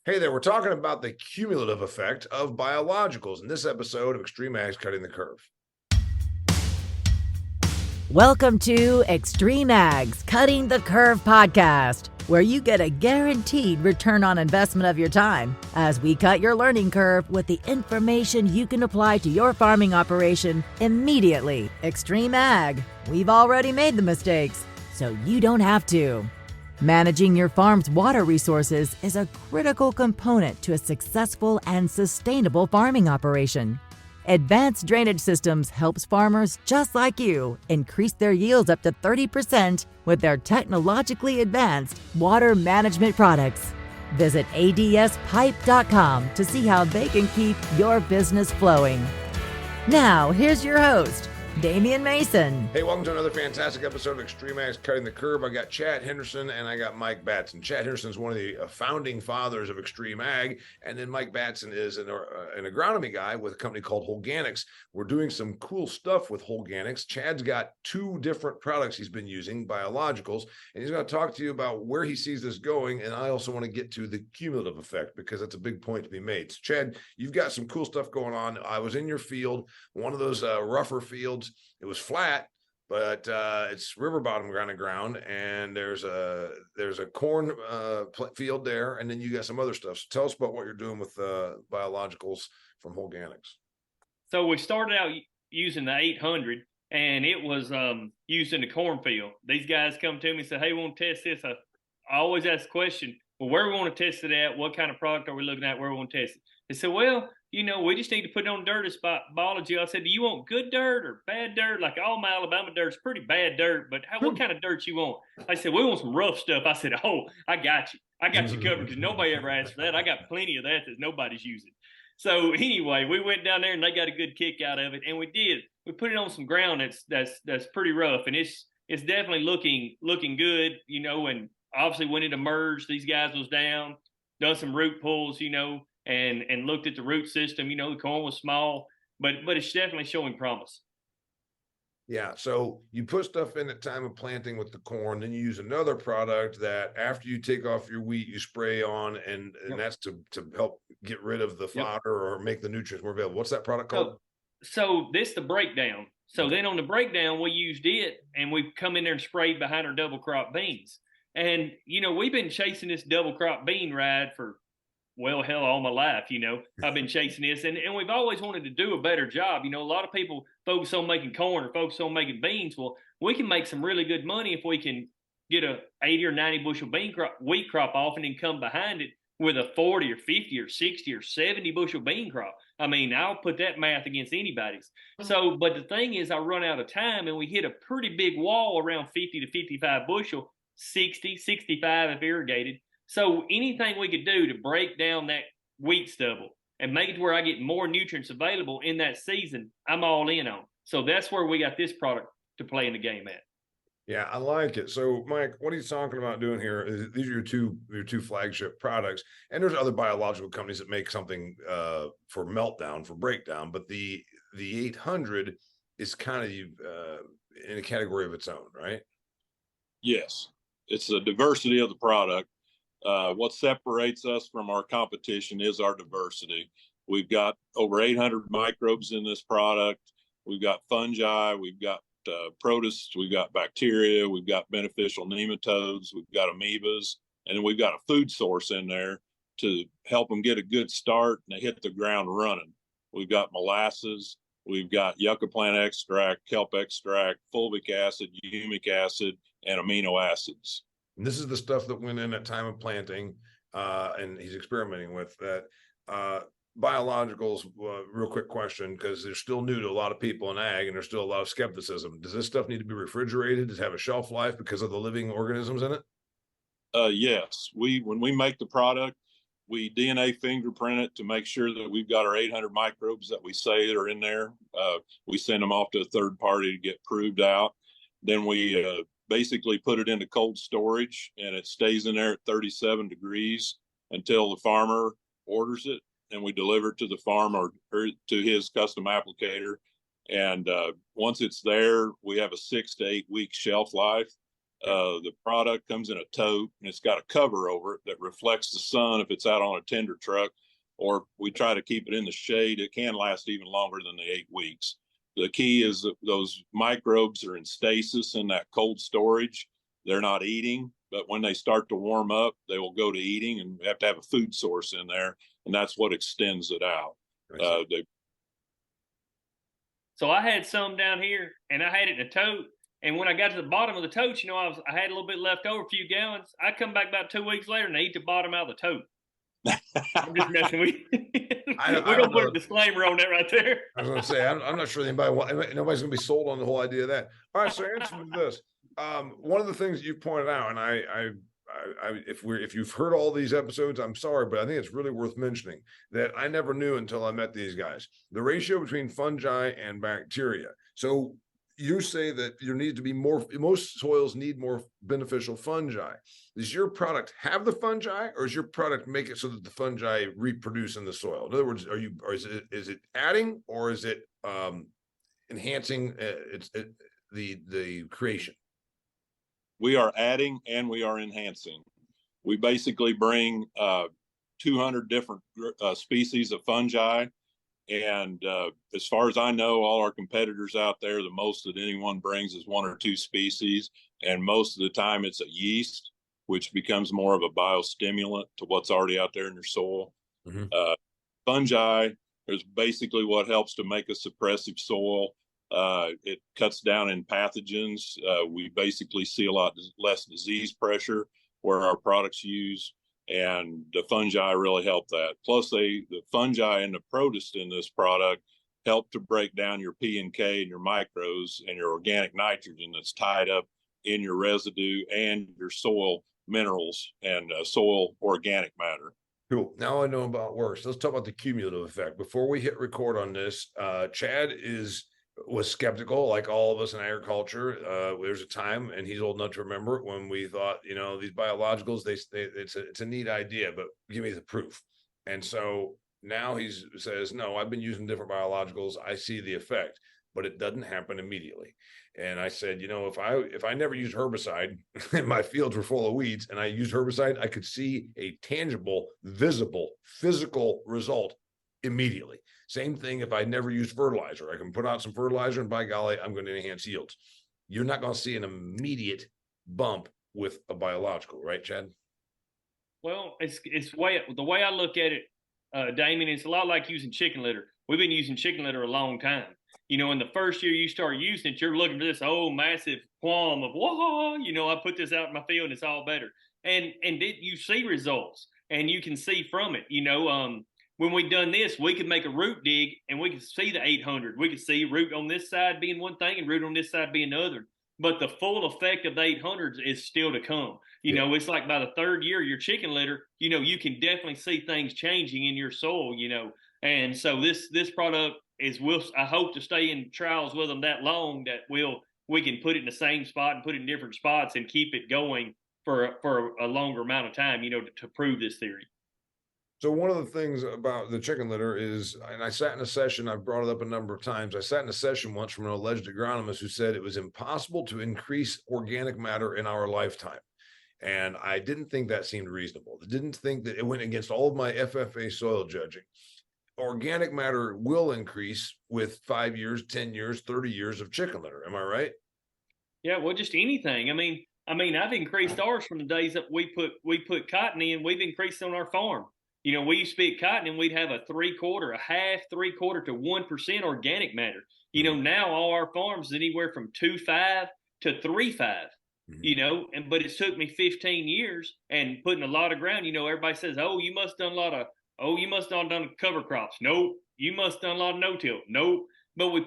Hey there, we're talking about the cumulative effect of biologicals in this episode of Extreme Ag's Cutting the Curve. Welcome to Extreme Ags Cutting the Curve podcast, where you get a guaranteed return on investment of your time as we cut your learning curve with the information you can apply to your farming operation immediately. Extreme Ag, we've already made the mistakes, so you don't have to. Managing your farm's water resources is a critical component to a successful and sustainable farming operation. Advanced Drainage Systems helps farmers just like you increase their yields up to 30% with their technologically advanced water management products. Visit adspipe.com to see how they can keep your business flowing. Now, here's your host, Damian Mason. Hey, welcome to another fantastic episode of Extreme Ag's Cutting the Curve. I got Chad Henderson and I got Mike Batson. Chad Henderson is one of the founding fathers of Extreme Ag, and then Mike Batson is an agronomy guy with a company called Holganix. We're doing some cool stuff with Holganix. Chad's got two different products he's been using, biologicals, and he's going to talk to you about where he sees this going. And I also want to get to the cumulative effect because that's a big point to be made. So Chad, you've got some cool stuff going on. I was in your field, one of those rougher fields. It was flat, but it's river bottom kind of ground, and there's a corn field there, and then you got some other stuff. So tell us about what you're doing with biologicals from Holganix. So we started out using the 800, and it was used in the cornfield. These guys come to me and say, "Hey, we want to test this." I always ask the question, "Well, where we want to test it at? What kind of product are we looking at? Where we want to test it?" They said, "Well, we just need to put it on dirt as biology." I said, "Do you want good dirt or bad dirt? Like all my Alabama dirt's pretty bad dirt, but what kind of dirt you want?" I said, "We want some rough stuff." I said, "Oh, I got you. I got you covered because nobody ever asked for that. I got plenty of that nobody's using." So anyway, we went down there and they got a good kick out of it, and we did. We put it on some ground that's pretty rough, and it's definitely looking good, and obviously when it emerged, these guys was down, done some root pulls, and looked at the root system. The corn was small, but it's definitely showing promise. Yeah, so you put stuff in at time of planting with the corn, then you use another product that after you take off your wheat, you spray on, and Yep. that's to help get rid of the fodder or make the nutrients more available. What's that product called? So this the breakdown. So then on the breakdown, we used it, and we've come in there and sprayed behind our double crop beans. And we've been chasing this double crop bean ride for, well, hell, all my life. I've been chasing this, and we've always wanted to do a better job. A lot of people focus on making corn or focus on making beans. Well, we can make some really good money if we can get a 80 or 90 bushel wheat crop off, and then come behind it with a 40 or 50 or 60 or 70 bushel bean crop. I mean, I'll put that math against anybody's. So, but the thing is, I run out of time, and we hit a pretty big wall around 50 to 55 bushel, 60, 65 if irrigated. So anything we could do to break down that wheat stubble and make it to where I get more nutrients available in that season, I'm all in on. So that's where we got this product to play in the game at. Yeah, I like it. So, Mike, what he's talking about doing here these are your two flagship products, and there's other biological companies that make something for meltdown, for breakdown, but the 800 is kind of in a category of its own, right? Yes, it's the diversity of the product. What separates us from our competition is our diversity. We've got over 800 microbes in this product. We've got fungi, we've got protists, we've got bacteria, we've got beneficial nematodes, we've got amoebas, and then we've got a food source in there to help them get a good start and they hit the ground running. We've got molasses, we've got yucca plant extract, kelp extract, fulvic acid, humic acid, and amino acids. And this is the stuff that went in at time of planting, and he's experimenting with that. Biologicals, real quick question, because they're still new to a lot of people in ag, and there's still a lot of skepticism. Does this stuff need to be refrigerated? Does it have a shelf life because of the living organisms in it? Yes, when we make the product, we DNA fingerprint it to make sure that we've got our 800 microbes that we say are in there. We send them off to a third party to get proved out. Then we basically put it into cold storage, and it stays in there at 37 degrees until the farmer orders it, and we deliver it to the farm or to his custom applicator. And once it's there, we have a 6 to 8 week shelf life. The product comes in a tote, and it's got a cover over it that reflects the sun if it's out on a tender truck, or we try to keep it in the shade. It can last even longer than the 8 weeks. The key is that those microbes are in stasis in that cold storage. They're not eating, but when they start to warm up, they will go to eating, and we have to have a food source in there, and that's what extends it out. So I had some down here, and I had it in a tote. And when I got to the bottom of the tote, I had a little bit left over, a few gallons. I come back about 2 weeks later, and they eat the bottom out of the tote. I'm just messing with you. We're going to put a disclaimer on that right there. I was going to say, I'm not sure nobody's going to be sold on the whole idea of that. All right, so answer me this. One of the things you pointed out, and if you've heard all these episodes, I'm sorry, but I think it's really worth mentioning that I never knew until I met these guys, the ratio between fungi and bacteria. So you say that there needs to be more, most soils need more beneficial fungi. Does your product have the fungi, or does your product make it so that the fungi reproduce in the soil? In other words, is it adding, or is it enhancing the creation? We are adding and we are enhancing. We basically bring 200 different species of fungi. And as far as I know, all our competitors out there, the most that anyone brings is 1 or 2 species. And most of the time it's a yeast, which becomes more of a biostimulant to what's already out there in your soil. Mm-hmm. Fungi is basically what helps to make a suppressive soil. It cuts down in pathogens. We basically see a lot less disease pressure where our products use, and the fungi really help that. Plus, the fungi and the protist in this product help to break down your P and K and your micros and your organic nitrogen that's tied up in your residue and your soil minerals and soil organic matter. Cool. Now I know about worse. Let's talk about the cumulative effect. Before we hit record on this, Chad was skeptical, like all of us in agriculture. There's a time, and he's old enough to remember it, when we thought, these biologicals, it's a neat idea, but give me the proof. And so now he says, no, I've been using different biologicals. I see the effect, but it doesn't happen immediately. And I said, if I never used herbicide and my fields were full of weeds and I used herbicide, I could see a tangible, visible, physical result immediately. Same thing if I never used fertilizer. I can put out some fertilizer and by golly, I'm going to enhance yields. You're not going to see an immediate bump with a biological, right, Chad? Well, it's the way I look at it, Damian, it's a lot like using chicken litter. We've been using chicken litter a long time. In the first year you start using it, you're looking for this massive qualm of, whoa, I put this out in my field and it's all better. And you see results, and you can see from it, when we done this, we could make a root dig and we could see the 800. We could see root on this side being one thing and root on this side being another. But the full effect of the 800s is still to come. It's like by the 3rd year, your chicken litter, you can definitely see things changing in your soil, And so this product I hope to stay in trials with them that long that we can put it in the same spot and put it in different spots and keep it going for a longer amount of time, to prove this theory. So one of the things about the chicken litter is, and I sat in a session, I've brought it up a number of times. I sat in a session once from an alleged agronomist who said it was impossible to increase organic matter in our lifetime. And I didn't think that seemed reasonable. I didn't think that it went against all of my FFA soil judging. Organic matter will increase with 5 years, 10 years, 30 years of chicken litter. Am I right? Yeah, well, just anything. I mean, I've increased ours from the days that we put cotton in. We've increased on our farm. We used to be at cotton and we'd have a 3/4, a half, 3/4 to 1% organic matter. Now all our farms is anywhere from 2.5 to 3.5. But it took me 15 years and putting a lot of ground. Everybody says, you must have done cover crops. Nope. You must have done a lot of no-till. Nope. But we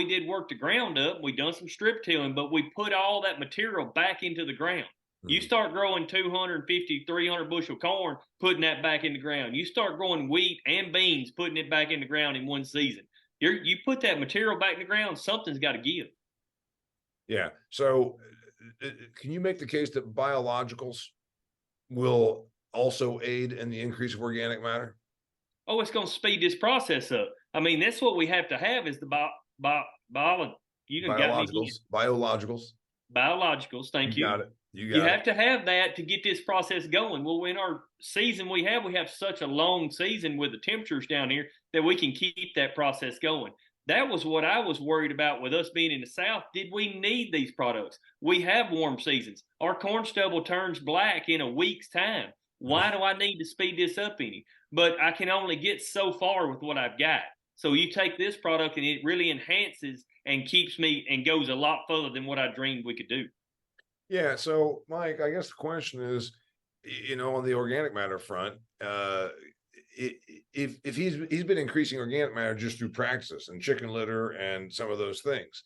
did work the ground up. We done some strip tilling, but we put all that material back into the ground. You start growing 250, 300 bushel corn, putting that back in the ground. You start growing wheat and beans, putting it back in the ground in one season. You put that material back in the ground, something's got to give. Yeah. So can you make the case that biologicals will also aid in the increase of organic matter? Oh, it's going to speed this process up. That's what we have to have is the biologicals. Biologicals. Biologicals. Thank you. Got it. You have to have that to get this process going. Well, in our season we have such a long season with the temperatures down here that we can keep that process going. That was what I was worried about with us being in the South. Did we need these products? We have warm seasons. Our corn stubble turns black in a week's time. Why do I need to speed this up any? But I can only get so far with what I've got. So you take this product and it really enhances and keeps me and goes a lot further than what I dreamed we could do. Yeah. So, Mike, I guess the question is, on the organic matter front, if he's been increasing organic matter just through practice and chicken litter and some of those things,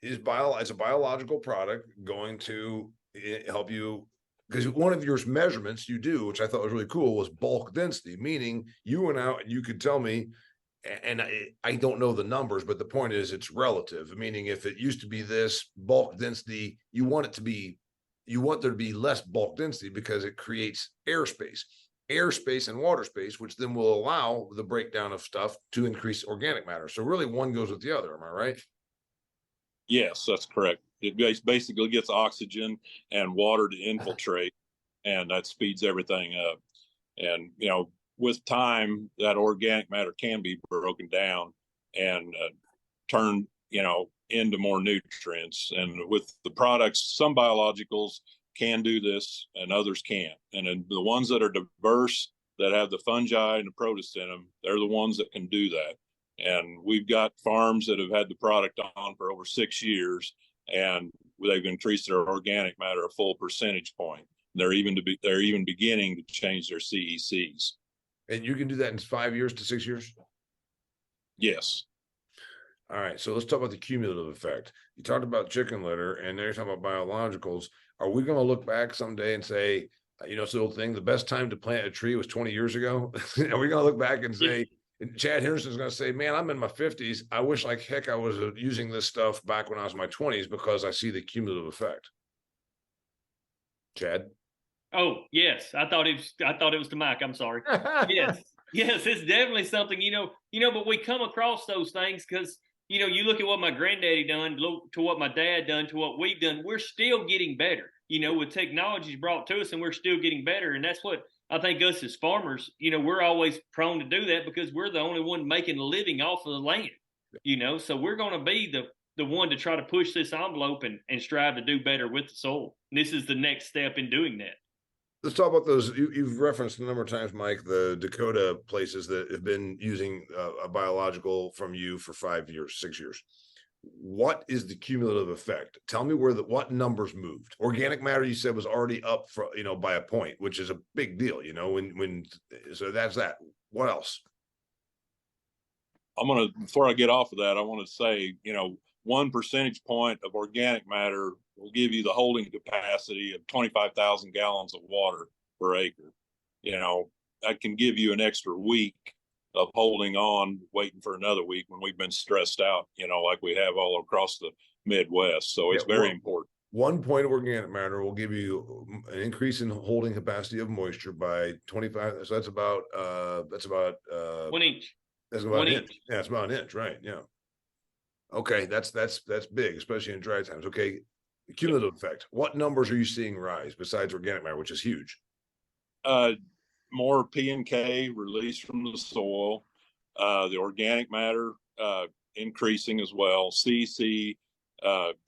is a biological product going to help you? Because one of your measurements you do, which I thought was really cool, was bulk density, meaning you went out and you could tell me, and I don't know the numbers, but the point is it's relative. Meaning if it used to be this bulk density, you want there to be less bulk density because it creates airspace and water space, which then will allow the breakdown of stuff to increase organic matter. So really one goes with the other. Am I right? Yes, that's correct. It basically gets oxygen and water to infiltrate, and that speeds everything up. And, with time, that organic matter can be broken down and turned, into more nutrients. And with the products, some biologicals can do this and others can't. And the ones that are diverse, that have the fungi and the protists in them, they're the ones that can do that. And we've got farms that have had the product on for over 6 years, and they've increased their organic matter a full percentage point. They're even beginning to change their CECs. And you can do that in 5 years to 6 years? Yes. All right. So let's talk about the cumulative effect. You talked about chicken litter, and now you're talking about biologicals. Are we going to look back someday and say, it's the old thing, the best time to plant a tree was 20 years ago? Are we going to look back and say, Chad Henderson's going to say, man, I'm in my 50s. I wish like heck I was using this stuff back when I was in my 20s because I see the cumulative effect. Chad? Oh, yes. I thought it was the mic. I'm sorry. Yes. Yes, it's definitely something, but we come across those things because, you look at what my granddaddy done, look to what my dad done, to what we've done. We're still getting better, with technologies brought to us, and we're still getting better. And that's what I think us as farmers, we're always prone to do that because we're the only one making a living off of the land, so we're going to be the one to try to push this envelope and strive to do better with the soil. And this is the next step in doing that. Let's talk about those. You've referenced a number of times, Mike, the Dakota places that have been using a biological from you for 5 years, 6 years. What is the cumulative effect? Tell me what numbers moved. Organic matter, you said, was already up for, by a point, which is a big deal, so that's that. What else? Before I get off of that, I want to say, 1 percentage point of organic matter will give you the holding capacity of 25,000 gallons of water per acre. That can give you an extra week of holding on, waiting for another week when we've been stressed out, like we have all across the Midwest. So it's very important. 1 point of organic matter will give you an increase in holding capacity of moisture by 25. So that's about 1 inch. That's about an inch. Yeah, it's about an inch, right? Yeah. Okay, that's big, especially in dry times. Okay, cumulative effect. What numbers are you seeing rise besides organic matter, which is huge? More P and K released from the soil. The organic matter increasing as well. CC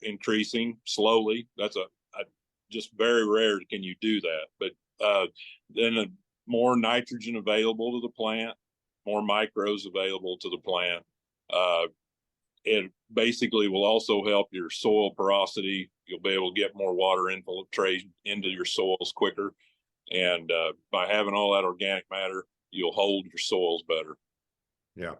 increasing slowly. That's just very rare can you do that. But then more nitrogen available to the plant, more micros available to the plant. It basically will also help your soil porosity. You'll be able to get more water infiltrate into your soils quicker. And by having all that organic matter, you'll hold your soils better. Yeah.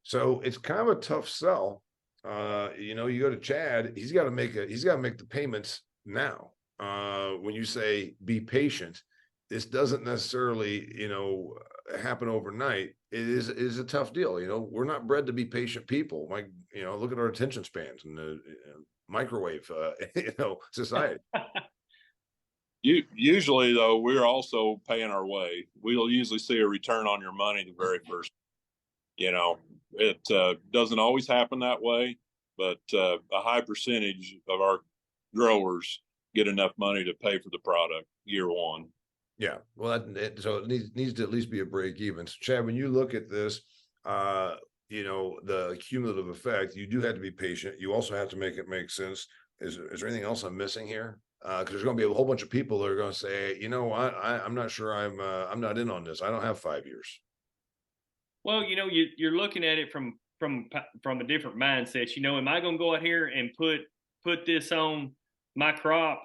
So it's kind of a tough sell. You go to Chad, he's got to make the payments now. When you say be patient, this doesn't necessarily, happen overnight. It is a tough deal. We're not bred to be patient people. Look at our attention spans and the microwave, society. Usually, though, we're also paying our way. We'll usually see a return on your money the very first. It doesn't always happen that way, but a high percentage of our growers get enough money to pay for the product year one. Yeah. Well, so it needs to at least be a break even. So Chad, when you look at this, the cumulative effect, you do have to be patient. You also have to make it make sense. Is there anything else I'm missing here? Because there's going to be a whole bunch of people that are going to say, you know what, I'm not sure I'm not in on this. I don't have 5 years. Well, you're looking at it from a different mindset. Am I going to go out here and put this on my crop?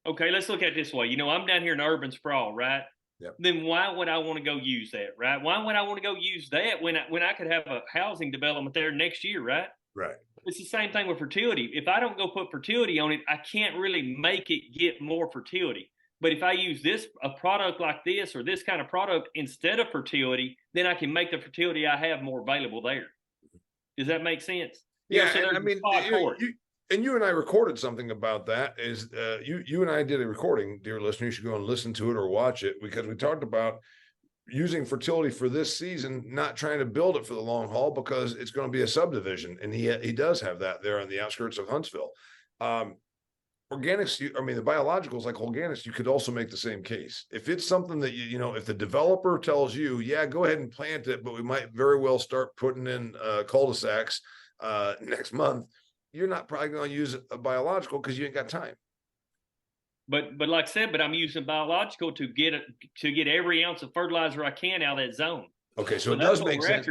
Okay, let's look at it this way. I'm down here in urban sprawl, right? Yep. Then why would I want to go use that, right? Why would I want to go use that when I could have a housing development there next year, right? Right. It's the same thing with fertility. If I don't go put fertility on it, I can't really make it get more fertility. But if I use a product like this or this kind of product instead of fertility, then I can make the fertility I have more available there. Does that make sense? Yeah, and you and I recorded something about that. Is you and I did a recording, dear listener. You should go and listen to it or watch it, because we talked about using fertility for this season, not trying to build it for the long haul, because it's going to be a subdivision, and he does have that there on the outskirts of Huntsville. Organics, the biologicals like Holganix, you could also make the same case. If it's something that if the developer tells you, yeah, go ahead and plant it, but we might very well start putting in cul-de-sacs next month, you're not probably going to use a biological because you ain't got time. But like I said, I'm using biological to get every ounce of fertilizer I can out of that zone. Okay, so it does make sense.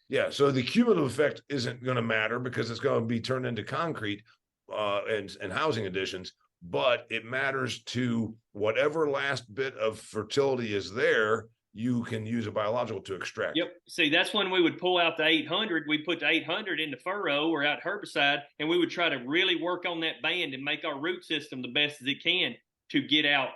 Yeah, so the cumulative effect isn't going to matter because it's going to be turned into concrete and housing additions, but it matters to whatever last bit of fertility is there. You can use a biological to extract. Yep. See, that's when we would pull out the 800. We put the 800 in the furrow or out herbicide, and we would try to really work on that band and make our root system the best as it can to get out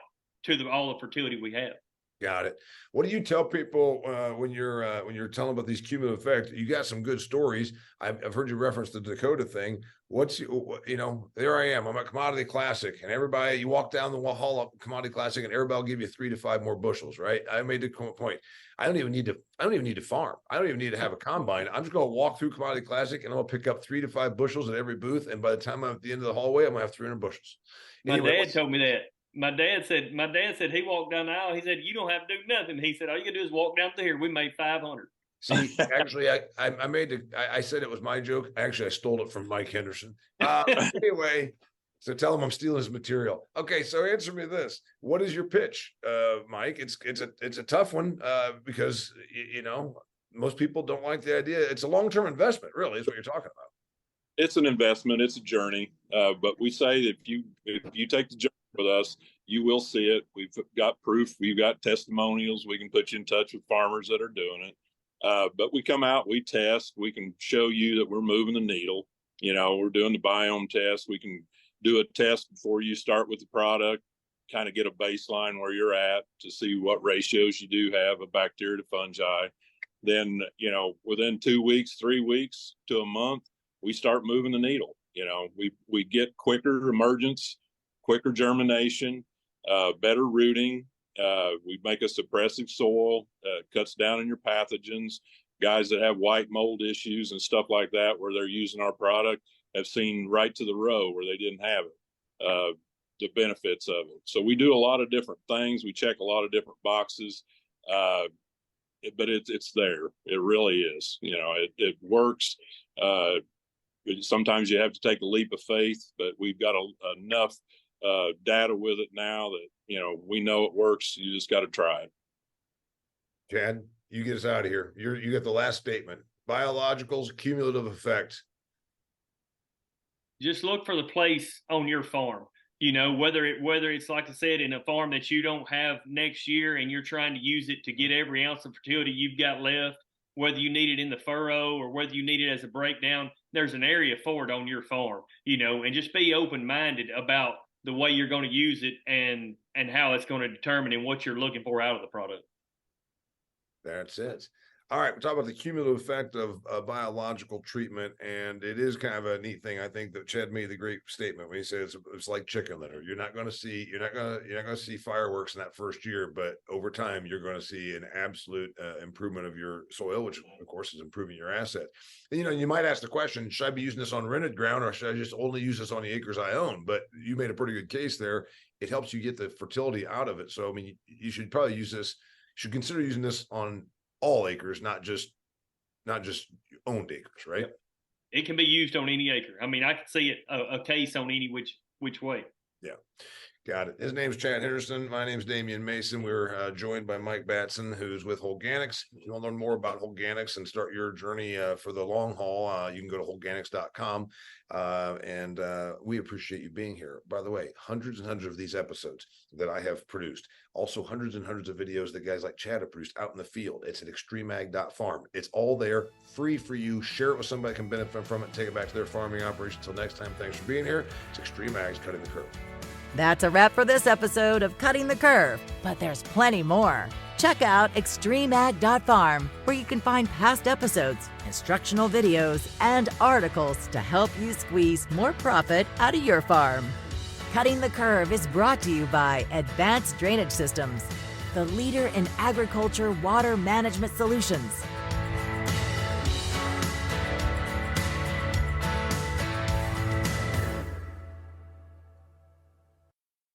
to all the fertility we have. Got it. What do you tell people when you're telling about these cumulative effects? You got some good stories. I've heard you reference the Dakota thing. There I am. I'm at Commodity Classic, and everybody, you walk down the hall of Commodity Classic, and everybody will give you 3 to 5 more bushels. Right? I made the point. I don't even need to farm. I don't even need to have a combine. I'm just going to walk through Commodity Classic, and I'm going to pick up 3 to 5 bushels at every booth. And by the time I'm at the end of the hallway, I'm going to have 300 bushels. Anyway, my dad told me that. My dad said he walked down the aisle. He said, you don't have to do nothing. He said, all you can do is walk down through here. We made 500. See, actually, I said it was my joke. Actually, I stole it from Mike Henderson. Anyway, so tell him I'm stealing his material. Okay, so answer me this: what is your pitch, Mike? It's a tough one because most people don't like the idea. It's a long-term investment, really, is what you're talking about. It's an investment. It's a journey. But we say that if you take the journey with us, you will see it. We've got proof. We've got testimonials. We can put you in touch with farmers that are doing it. But we come out, we test. We can show you that we're moving the needle. We're doing the biome test. We can do a test before you start with the product, kind of get a baseline where you're at to see what ratios you do have of bacteria to fungi. Then, within 2 weeks, 3 weeks to a month, we start moving the needle. We get quicker emergence, quicker germination, better rooting. We make a suppressive soil, cuts down on your pathogens. Guys that have white mold issues and stuff like that, where they're using our product, have seen right to the row where they didn't have it, the benefits of it. So we do a lot of different things. We check a lot of different boxes, but it's there. It really is. It works. Sometimes you have to take a leap of faith, but we've got enough data with it now that we know it works. You just got to try it. Chad, you get us out of here. You get the last statement. Biologicals, cumulative effect. Just look for the place on your farm. Whether it's like I said, in a farm that you don't have next year and you're trying to use it to get every ounce of fertility you've got left, whether you need it in the furrow or whether you need it as a breakdown, there's an area for it on your farm, and just be open-minded about the way you're going to use it and how it's going to determine and what you're looking for out of the product. That's it. All right, we're talking about the cumulative effect of biological treatment, and it is kind of a neat thing. I think that Chad made the great statement when he said it's like chicken litter. You're not going to see fireworks in that first year, but over time you're going to see an absolute improvement of your soil, which of course is improving your asset. And, you might ask the question: should I be using this on rented ground, or should I just only use this on the acres I own? But you made a pretty good case there. It helps you get the fertility out of it. So I mean, you should probably use this. Should consider using this on all acres, not just owned acres, right? It can be used on any acre. I mean, I can see it a case on any which way. Yeah. Got it. His name's Chad Henderson. My name's Damian Mason. We're joined by Mike Batson, who's with Holganix. If you want to learn more about Holganix and start your journey for the long haul, you can go to Holganix.com. And we appreciate you being here. By the way, hundreds and hundreds of these episodes that I have produced. Also, hundreds and hundreds of videos that guys like Chad have produced out in the field. It's at extremeag.farm. It's all there, free for you. Share it with somebody that can benefit from it and take it back to their farming operation. Until next time, thanks for being here. It's Extreme Ag's Cutting the Curve. That's a wrap for this episode of Cutting the Curve, but there's plenty more. Check out extremeag.farm, where you can find past episodes, instructional videos, and articles to help you squeeze more profit out of your farm. Cutting the Curve is brought to you by Advanced Drainage Systems, the leader in agriculture water management solutions.